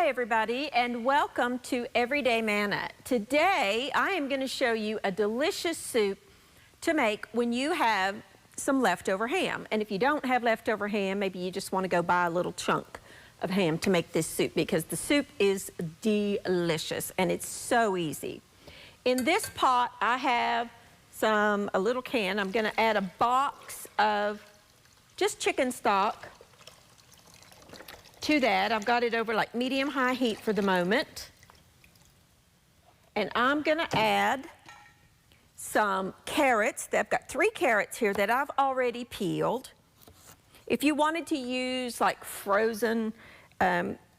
Hi everybody, and welcome to Everyday Manna. Today I am going to show you a delicious soup to make when you have some leftover ham. And if you don't have leftover ham, maybe you just want to go buy a little chunk of ham to make this soup, because the soup is delicious and it's so easy. In this pot I have a little can. I'm going to add a box of just chicken stock to that. I've got it over like medium-high heat for the moment. And I'm going to add some carrots. I've got 3 carrots here that I've already peeled. If you wanted to use like frozen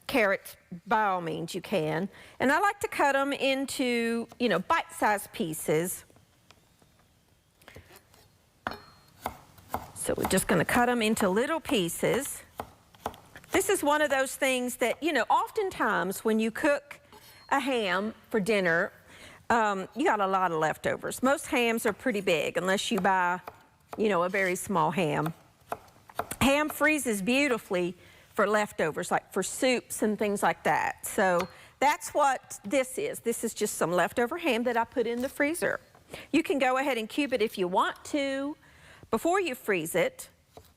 carrots, by all means you can. And I like to cut them into, bite-sized pieces. So we're just going to cut them into little pieces. This is one of those things that, oftentimes when you cook a ham for dinner, you got a lot of leftovers. Most hams are pretty big unless you buy, a very small ham. Ham freezes beautifully for leftovers, like for soups and things like that. So that's what this is. This is just some leftover ham that I put in the freezer. You can go ahead and cube it if you want to before you freeze it,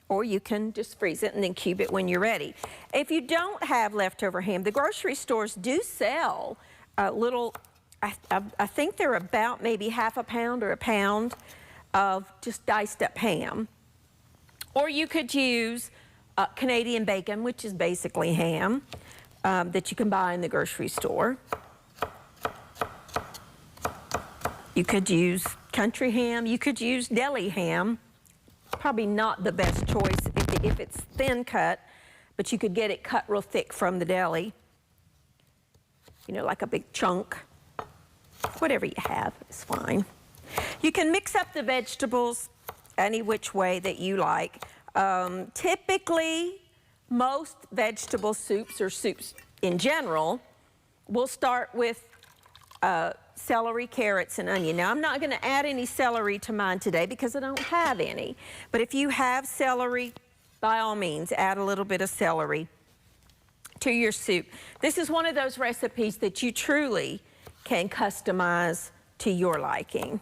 or you can just freeze it and then cube it when you're ready. If you don't have leftover ham, the grocery stores do sell a little, I think they're about maybe half a pound or a pound of just diced up ham. Or you could use Canadian bacon, which is basically ham, that you can buy in the grocery store. You could use country ham, you could use deli ham. Probably not the best choice if it's thin cut, but you could get it cut real thick from the deli. Like a big chunk. Whatever you have is fine. You can mix up the vegetables any which way that you like. Typically, most vegetable soups, or soups in general, will start with celery, carrots, and onion. Now, I'm not going to add any celery to mine today because I don't have any. But if you have celery, by all means, add a little bit of celery to your soup. This is one of those recipes that you truly can customize to your liking.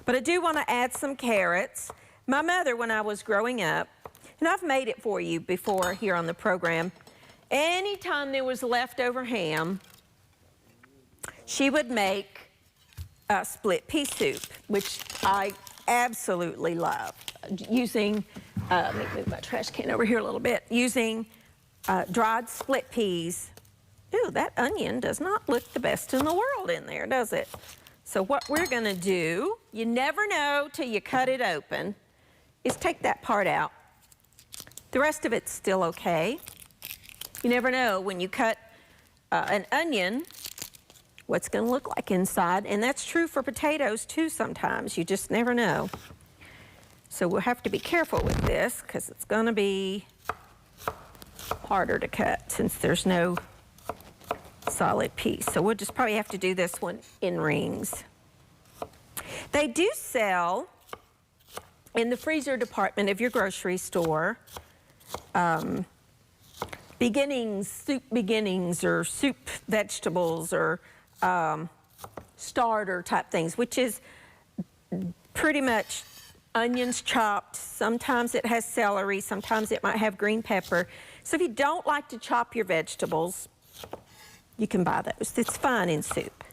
But I do want to add some carrots. My mother, when I was growing up, and I've made it for you before here on the program, anytime there was leftover ham, she would make a split pea soup, which I absolutely love. Using, let me move my trash can over here a little bit, using dried split peas. Ooh, that onion does not look the best in the world in there, does it? So what we're gonna do, you never know till you cut it open, is take that part out. The rest of it's still okay. You never know when you cut an onion, what's going to look like inside, and that's true for potatoes too sometimes. You just never know. So we'll have to be careful with this because it's going to be harder to cut since there's no solid piece. So we'll just probably have to do this one in rings. They do sell in the freezer department of your grocery store soup beginnings or soup vegetables or starter type things, which is pretty much onions chopped. Sometimes it has celery, sometimes it might have green pepper. So if you don't like to chop your vegetables, you can buy those. It's fine in soup.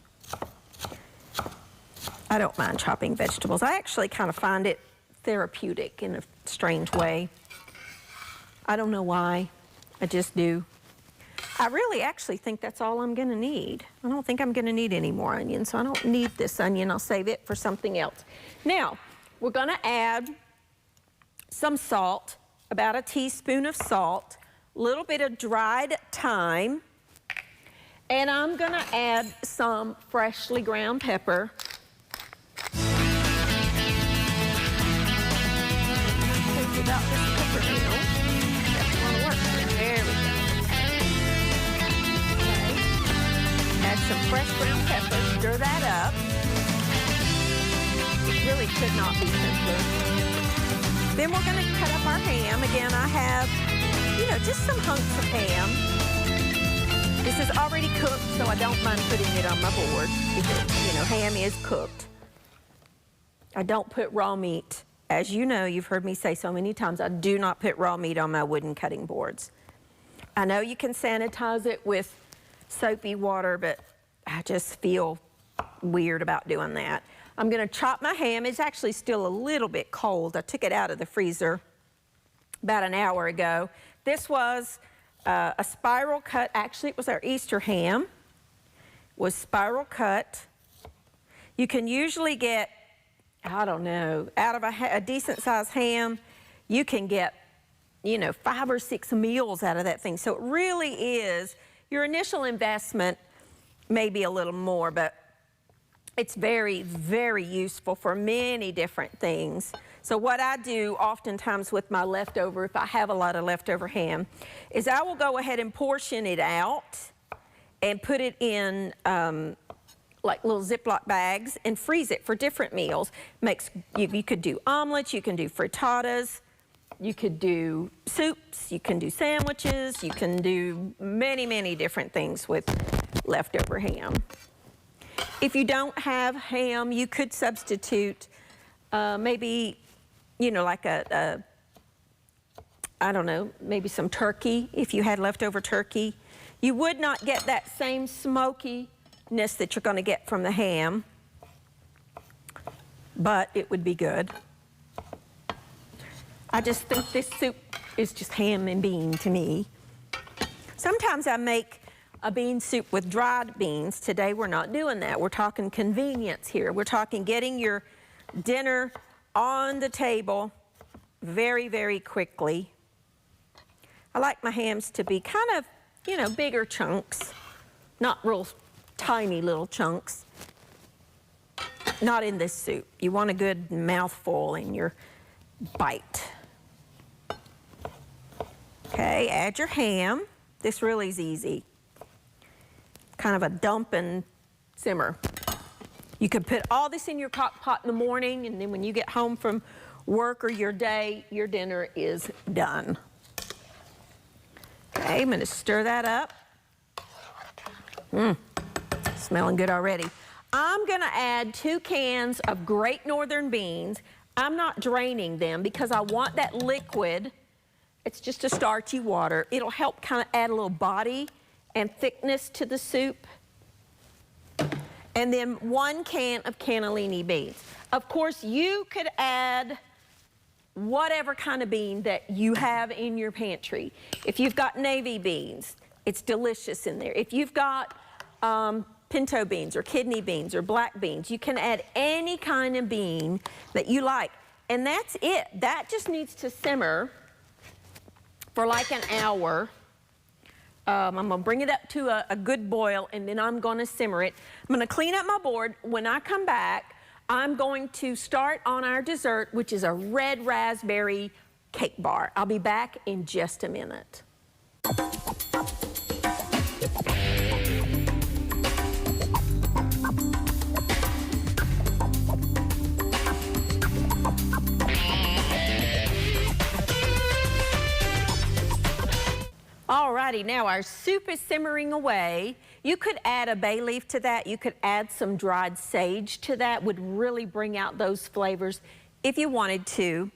I don't mind chopping vegetables. I actually kind of find it therapeutic in a strange way. I don't know why, I just do. I really actually think that's all I'm going to need. I don't think I'm going to need any more onion, so I don't need this onion. I'll save it for something else. Now, we're going to add some salt, about a teaspoon of salt, a little bit of dried thyme, and I'm going to add some freshly ground pepper. About this pepper now. That's going to work. There we go. Add some fresh ground pepper, stir that up. It really could not be simpler. Then we're going to cut up our ham. Again, I have, just some hunks of ham. This is already cooked, so I don't mind putting it on my board because, you know, ham is cooked. I don't put raw meat. As you know, you've heard me say so many times, I do not put raw meat on my wooden cutting boards. I know you can sanitize it with soapy water, but I just feel weird about doing that. I'm gonna chop my ham. It's actually still a little bit cold. I took it out of the freezer about an hour ago. This was a spiral cut. Actually, it was our Easter ham. It was spiral cut. You can usually get, I don't know, out of a decent sized ham, you can get, you know, 5 or 6 meals out of that thing. So it really is, your initial investment may be a little more, but it's very, very useful for many different things. So what I do oftentimes with my leftover, if I have a lot of leftover ham, is I will go ahead and portion it out and put it in like little Ziploc bags and freeze it for different meals. You could do omelets, you can do frittatas, you could do soups, you can do sandwiches, you can do many, many different things with leftover ham. If you don't have ham, you could substitute maybe, you know, like I don't know, maybe some turkey if you had leftover turkey. You would not get that same smokiness that you're going to get from the ham, but it would be good. I just think this soup is just ham and bean to me. Sometimes I make a bean soup with dried beans. Today we're not doing that. We're talking convenience here. We're talking getting your dinner on the table very, very quickly. I like my hams to be kind of, you know, bigger chunks, not real tiny little chunks. Not in this soup. You want a good mouthful in your bite. Okay, add your ham. This really is easy. Kind of a dump and simmer. You could put all this in your crock pot in the morning, and then when you get home from work or your day, your dinner is done. Okay, I'm gonna stir that up. Smelling good already. I'm gonna add 2 cans of Great Northern beans. I'm not draining them because I want that liquid. It's just a starchy water. It'll help kind of add a little body and thickness to the soup. And then 1 can of cannellini beans. Of course, you could add whatever kind of bean that you have in your pantry. If you've got navy beans, it's delicious in there. If you've got pinto beans or kidney beans or black beans, you can add any kind of bean that you like. And that's it. That just needs to simmer for like an hour. I'm gonna bring it up to a good boil, and then I'm gonna simmer it. I'm gonna clean up my board. When I come back, I'm going to start on our dessert, which is a red raspberry cake bar. I'll be back in just a minute. Alrighty, now our soup is simmering away. You could add a bay leaf to that. You could add some dried sage to that. Would really bring out those flavors if you wanted to.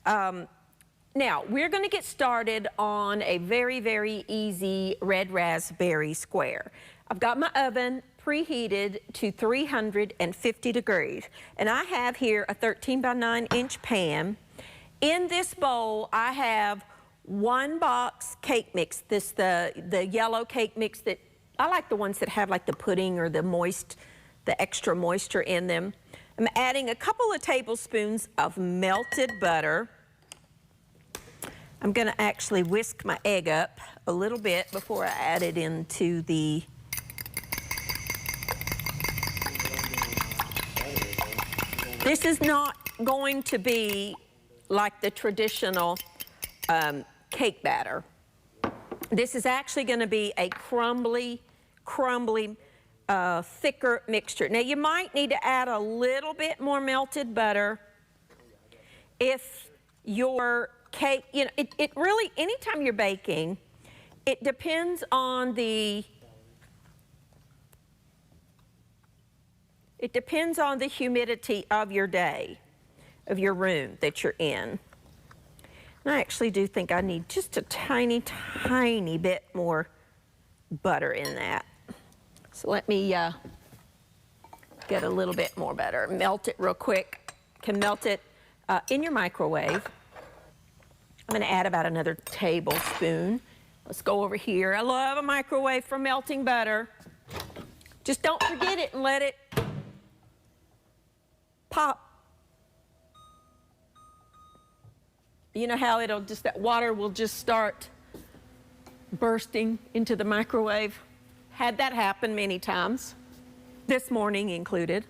Now, we're gonna get started on a very, very easy red raspberry square. I've got my oven preheated to 350 degrees. And I have here a 13 by 9 inch pan. In this bowl, I have 1 box cake mix, the yellow cake mix that, I like the ones that have like the pudding or the extra moisture in them. I'm adding a couple of tablespoons of melted butter. I'm gonna actually whisk my egg up a little bit before I add it into the This is not going to be like the traditional cake batter. This is actually going to be a crumbly, thicker mixture. Now you might need to add a little bit more melted butter if your cake, you know, it really, anytime you're baking, it depends on the It depends on the humidity of your day, of your room that you're in. And I actually do think I need just a tiny, tiny bit more butter in that. So let me get a little bit more butter. Melt it real quick. Can melt it in your microwave. I'm gonna add about another tablespoon. Let's go over here. I love a microwave for melting butter. Just don't forget it and let it pop. You know how it'll just, that water will just start bursting into the microwave? Had that happen many times, this morning included.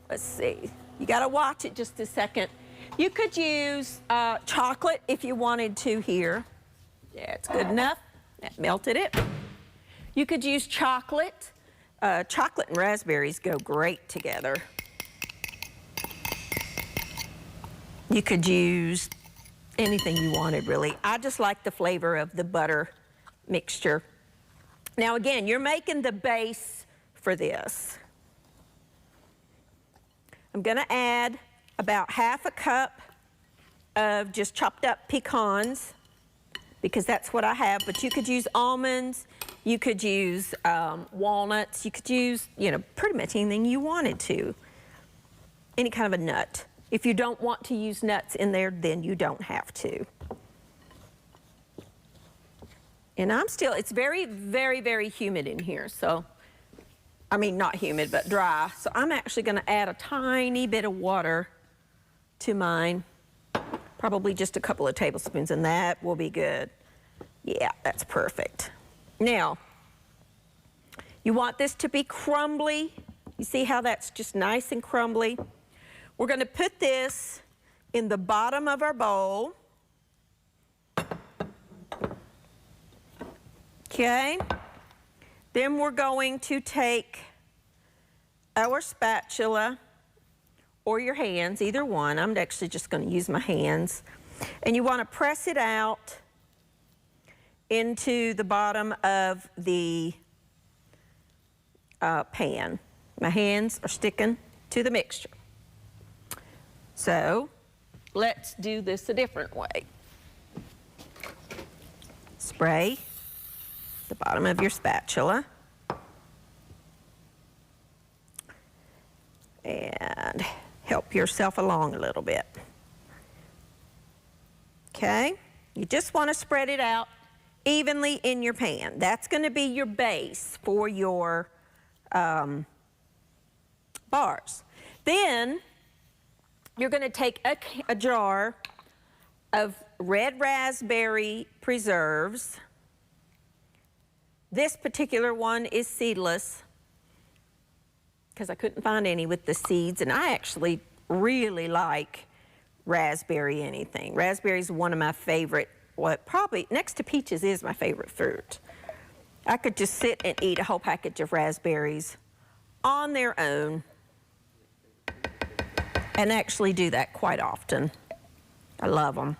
Let's see, you gotta watch it just a second. You could use chocolate if you wanted to here. Yeah, it's good enough. That melted it. You could use chocolate. Chocolate and raspberries go great together. You could use anything you wanted, really. I just like the flavor of the butter mixture. Now again, you're making the base for this. I'm gonna add about half a cup of just chopped up pecans, because that's what I have, but you could use almonds, you could use walnuts, you could use, you know, pretty much anything you wanted to. Any kind of a nut. If you don't want to use nuts in there, then you don't have to. And it's very, very, very humid in here, so, I mean, not humid, but dry. So I'm actually gonna add a tiny bit of water to mine. Probably just a couple of tablespoons, and that will be good. Yeah, that's perfect. Now, you want this to be crumbly. You see how that's just nice and crumbly? We're gonna put this in the bottom of our bowl. Okay? Then we're going to take our spatula or your hands, either one. I'm actually just gonna use my hands. And you wanna press it out into the bottom of the pan. My hands are sticking to the mixture. So let's do this a different way. Spray the bottom of your spatula. And help yourself along a little bit. Okay? You just want to spread it out evenly in your pan. That's going to be your base for your bars. Then you're going to take a jar of red raspberry preserves. This particular one is seedless because I couldn't find any with the seeds, and I actually really like raspberry anything. Raspberry is one of my favorite, probably next to peaches is my favorite fruit. I could just sit and eat a whole package of raspberries on their own, and actually do that quite often. I love them.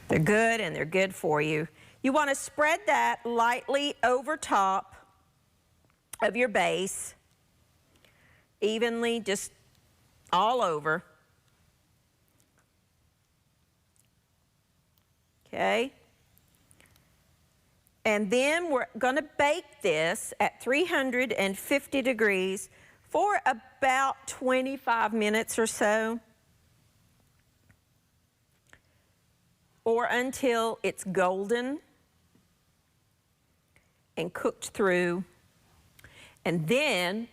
They're good and they're good for you. You want to spread that lightly over top of your base, evenly, just all over. Okay? And then we're going to bake this at 350 degrees for about 25 minutes or so, or until it's golden and cooked through, and then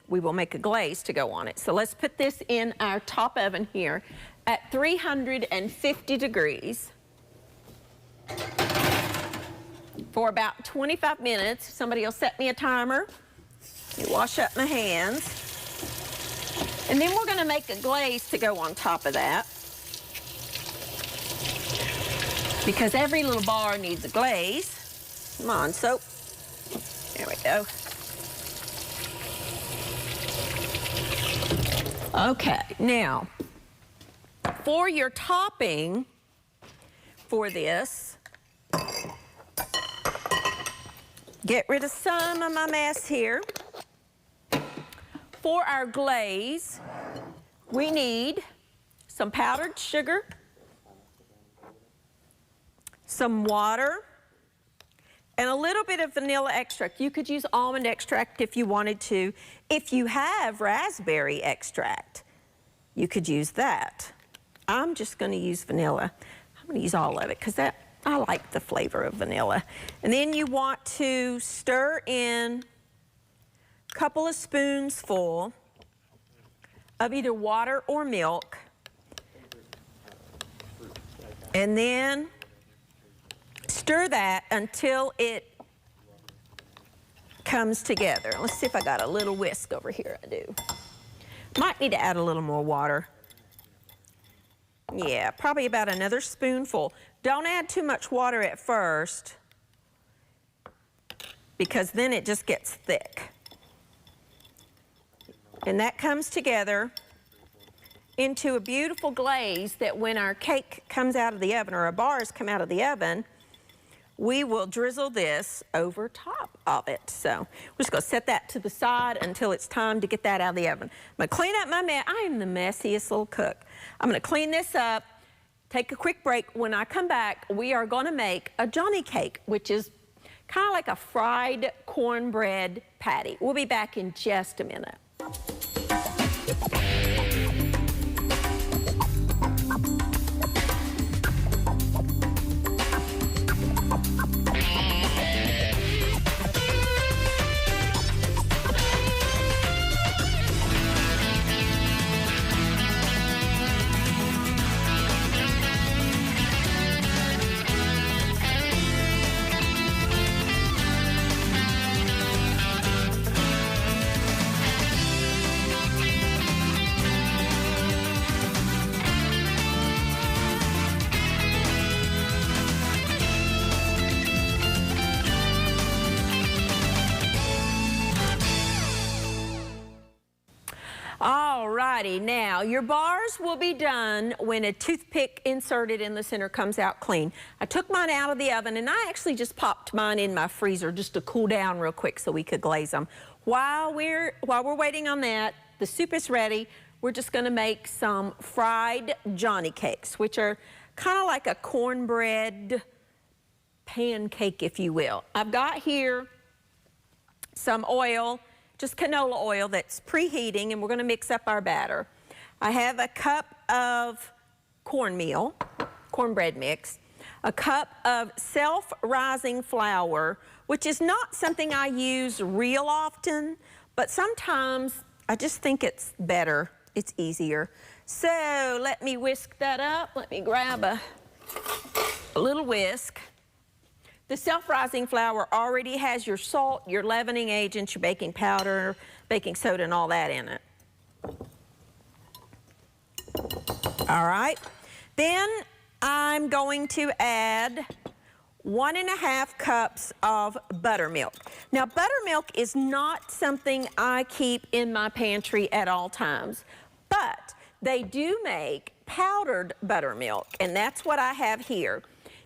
we will make a glaze to go on it. So let's put this in our top oven here at 350 degrees for about 25 minutes. Somebody will set me a timer. You wash up my hands. And then we're gonna make a glaze to go on top of that, because every little bar needs a glaze. Come on, soap. There we go. Okay, now, for your topping for this, get rid of some of my mess here. for our glaze, we need some powdered sugar, some water, and a little bit of vanilla extract. You could use almond extract if you wanted to. If you have raspberry extract, you could use that. I'm just going to use vanilla. I'm going to use all of it because I like the flavor of vanilla. And then you want to stir in a couple of spoonsful of either water or milk. And then stir that until it comes together. Let's see if I got a little whisk over here. I do. Might need to add a little more water. Yeah, probably about another spoonful. Don't add too much water at first because then it just gets thick. And that comes together into a beautiful glaze that when our cake comes out of the oven or our bars come out of the oven, we will drizzle this over top of it. So we're just gonna set that to the side until it's time to get that out of the oven. I'm gonna clean up my mess. I am the messiest little cook. I'm gonna clean this up, take a quick break. When I come back, we are gonna make a Johnny cake, which is kind of like a fried cornbread patty. We'll be back in just a minute. Alrighty, now your bars will be done when a toothpick inserted in the center comes out clean. I took mine out of the oven and I actually just popped mine in my freezer just to cool down real quick so we could glaze them. While we're waiting on that, the soup is ready. We're just gonna make some fried Johnny cakes, which are kind of like a cornbread pancake, if you will. I've got here some oil, just canola oil that's preheating, and we're gonna mix up our batter. I have a cup of cornmeal, cornbread mix, a cup of self-rising flour, which is not something I use real often, but sometimes I just think it's better, it's easier. So let me whisk that up. Let me grab a little whisk. The self-rising flour already has your salt, your leavening agents, your baking powder, baking soda, and all that in it. All right. Then I'm going to add 1.5 cups of buttermilk. Now, buttermilk is not something I keep in my pantry at all times, but they do make powdered buttermilk, and that's what I have here.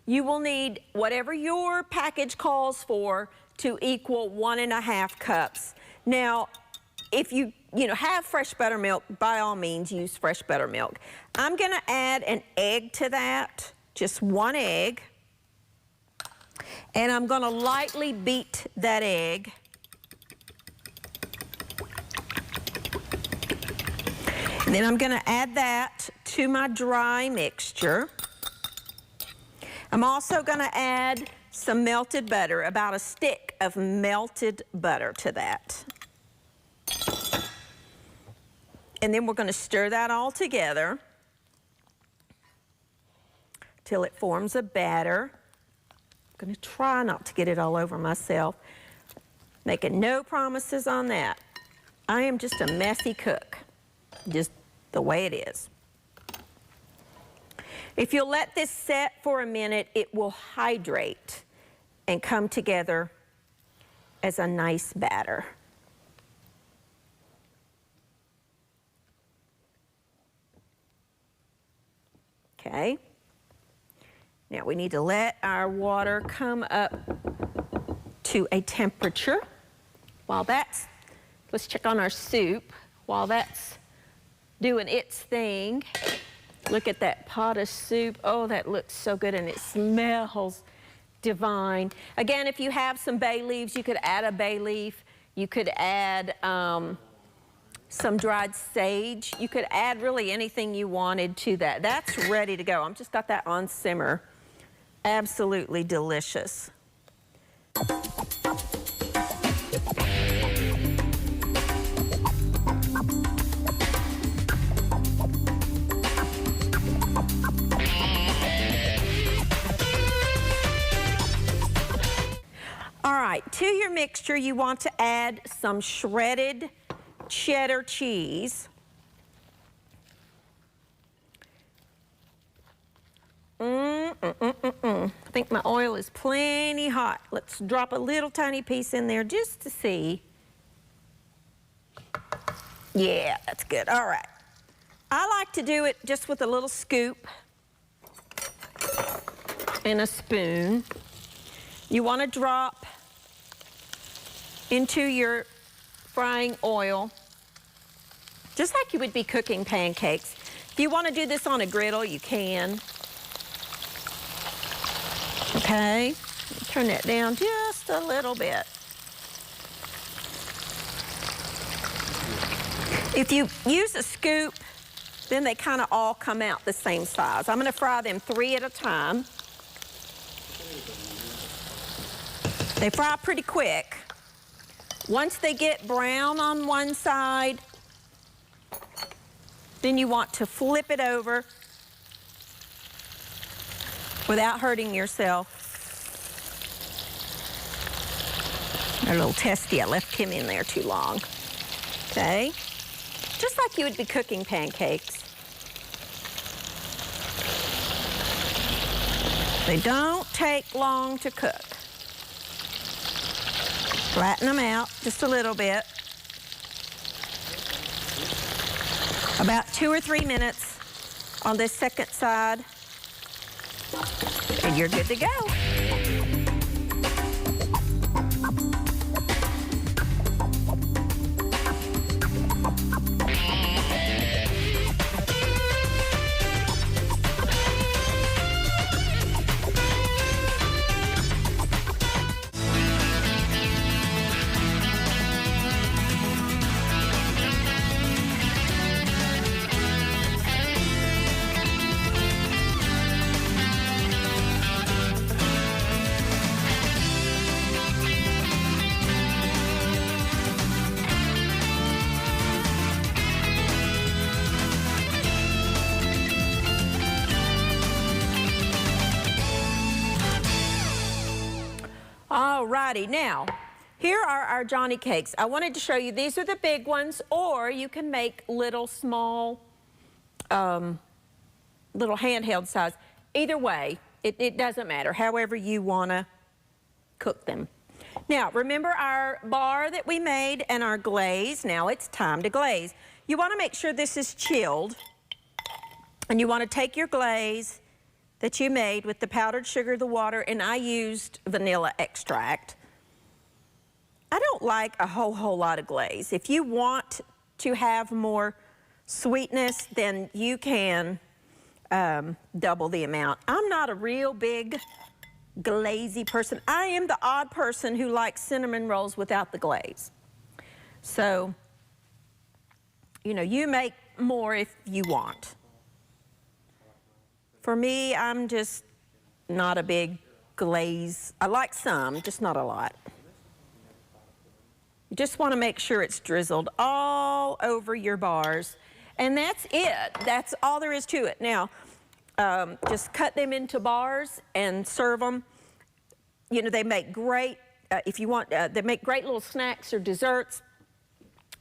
You will need whatever your package calls for to equal 1.5 cups. Now, if you have fresh buttermilk, by all means use fresh buttermilk. I'm gonna add an egg to that, just 1 egg. And I'm gonna lightly beat that egg. And then I'm gonna add that to my dry mixture. I'm also gonna add some melted butter, about a stick of melted butter to that. And then we're gonna stir that all together till it forms a batter. I'm gonna try not to get it all over myself. Making no promises on that. I am just a messy cook, just the way it is. If you'll let this set for a minute, it will hydrate and come together as a nice batter. Okay. Now we need to let our water come up to a temperature. While that's, let's check on our soup. while that's doing its thing, look at that pot of soup. Oh, that looks so good, and it smells divine. Again, if you have some bay leaves, you could add a bay leaf. You could add some dried sage. You could add really anything you wanted to that. That's ready to go. I've just got that on simmer. Absolutely delicious. All right, to your mixture, you want to add some shredded cheddar cheese. I think my oil is plenty hot. Let's drop a little tiny piece in there just to see. Yeah, that's good. All right. I like to do it just with a little scoop and a spoon. You want to drop into your frying oil, just like you would be cooking pancakes. If you want to do this on a griddle, you can. Okay, turn that down just a little bit. If you use a scoop, then they kind of all come out the same size. I'm going to fry them 3 at a time. They fry pretty quick. Once they get brown on one side, then you want to flip it over without hurting yourself. They're a little testy. I left him in there too long. Okay? Just like you would be cooking pancakes. They don't take long to cook. Flatten them out just a little bit. About 2 or 3 minutes on this second side, and you're good to go. Alrighty, now, here are our Johnny cakes. I wanted to show you, these are the big ones, or you can make little small, little handheld size. Either way, it doesn't matter, however you want to cook them. Now, remember our bar that we made and our glaze? Now it's time to glaze. You want to make sure this is chilled, and you want to take your glaze that you made with the powdered sugar, the water, and I used vanilla extract. I don't like a whole lot of glaze. If you want to have more sweetness, then you can double the amount. I'm not a real big glazy person. I am the odd person who likes cinnamon rolls without the glaze. So, you know, you make more if you want. For me, I'm just not a big glaze. I like some, just not a lot. You just want to make sure it's drizzled all over your bars. And that's it. That's all there is to it. Now, just cut them into bars and serve them. You know, they make great, if you want, they make great little snacks or desserts.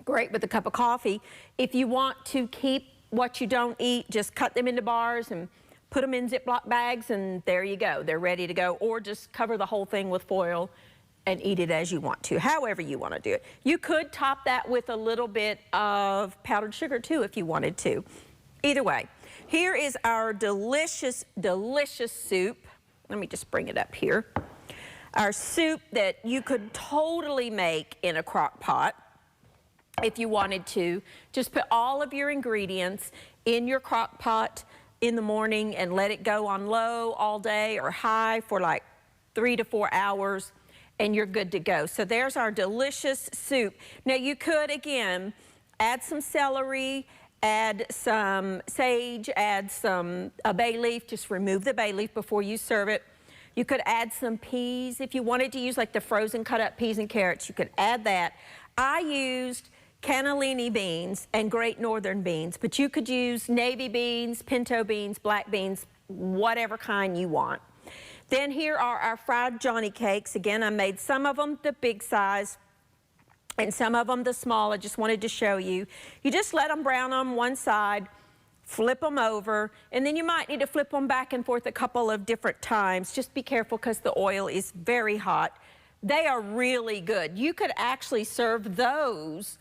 Great with a cup of coffee. If you want to keep what you don't eat, just cut them into bars and put them in Ziploc bags, and there you go. They're ready to go. Or just cover the whole thing with foil and eat it as you want to, however you want to do it. You could top that with a little bit of powdered sugar too if you wanted to. Either way, here is our delicious, delicious soup. Let me just bring it up here. Our soup that you could totally make in a crock pot. if you wanted to. Just put all of your ingredients in your crock pot in the morning and let it go on low all day or high for like 3 to 4 hours, and you're good to go. So there's our delicious soup. Now you could, again, add some celery, add some sage, add some bay leaf. Just remove the bay leaf before you serve it. You could add some peas. If you wanted to use like the frozen cut up peas and carrots, you could add that. I used cannellini beans and Great Northern beans, but you could use navy beans, pinto beans, black beans, whatever kind you want. Then here are our fried Johnny cakes. Again, I made some of them the big size and some of them the small. I just wanted to show you. You just let them brown on one side, flip them over, and then you might need to flip them back and forth a couple of different times. Just be careful because the oil is very hot. They are really good. You could actually serve those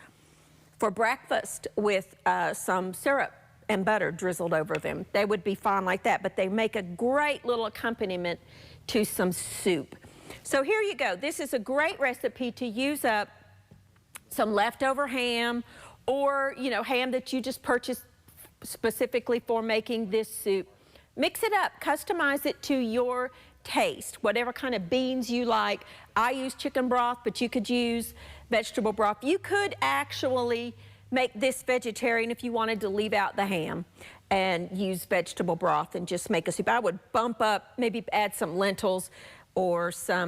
for breakfast with some syrup and butter drizzled over them. They would be fine like that, but they make a great little accompaniment to some soup. So here you go. This is a great recipe to use up some leftover ham, or ham that you just purchased specifically for making this soup. Mix it up, customize it to your taste, whatever kind of beans you like. I use chicken broth, but you could use vegetable broth. You could actually make this vegetarian if you wanted to leave out the ham and use vegetable broth and just make a soup. I would bump up, maybe add some lentils or some